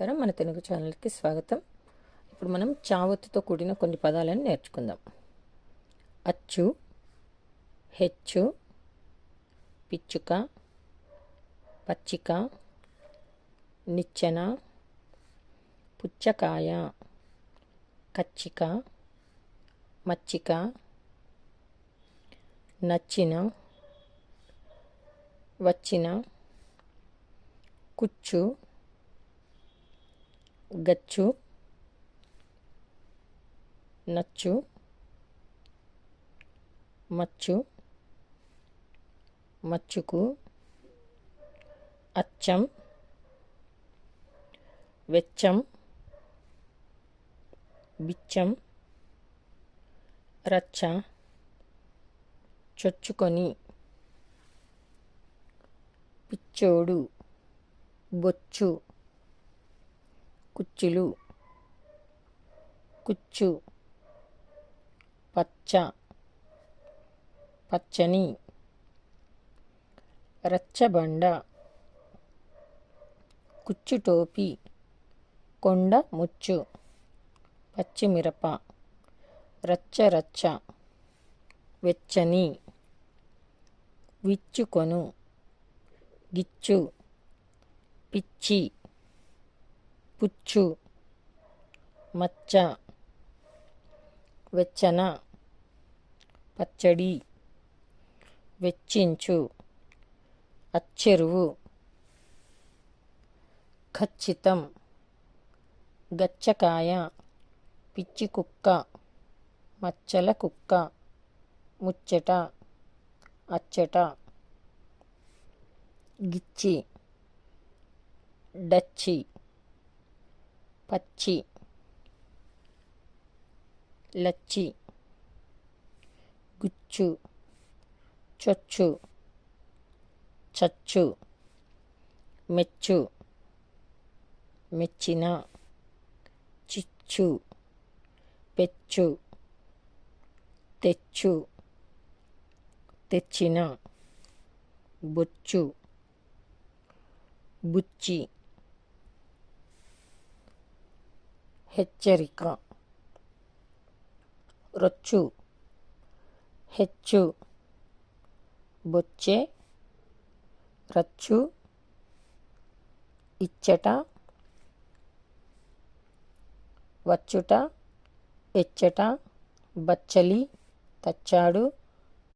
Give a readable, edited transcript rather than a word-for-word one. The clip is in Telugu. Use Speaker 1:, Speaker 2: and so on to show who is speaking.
Speaker 1: నమస్కారం. మన తెలుగు ఛానల్కి స్వాగతం. ఇప్పుడు మనం చావత్తుతో కూడిన కొన్ని పదాలను నేర్చుకుందాం. అచ్చు, హెచ్చు, పిచ్చుక, పచ్చిక, నిచ్చెన, పుచ్చకాయ, కచ్చిక, మచ్చిక, నచ్చిన, వచ్చిన, కుచ్చు, గచ్చు, నచ్చు, మచ్చు, మచ్చుకు, అచ్చం, వెచ్చం, బిచ్చం, రచ్చ, చొచ్చుకొని, పిచ్చోడు, బొచ్చు, కుచ్చులు, కుచ్చు, పచ్చ, పచ్చని, రచ్చబండ, కుచ్చుటోపి, కొండ ముచ్చు, పచ్చిమిరప, రచ్చరచ్చ, వెచ్చని, విచ్చుకొను, గిచ్చు, పిచ్చి, పుచ్చు, మచ్చ, వెచ్చన, పచ్చడి, వెచ్చించు, అచ్చెరువు, ఖచ్చితం, గచ్చకాయ, పిచ్చి కుక్క, మచ్చల కుక్క, ముచ్చట, అచ్చట, గిచ్చి, డచ్చి, పచ్చి, లచ్చి, గుచ్చు, చొచ్చు, చచ్చు, మెచ్చు, మెచ్చిన, చిచ్చు, పెచ్చు, తెచ్చు, తెచ్చిన, బొచ్చు, బుచ్చి, హెచ్చరిక, రొచ్చు, హెచ్చు, బొచ్చె, రచ్చు, ఇచ్చట, వచ్చుట, ఎచ్చట, బచ్చలి, తచ్చాడు,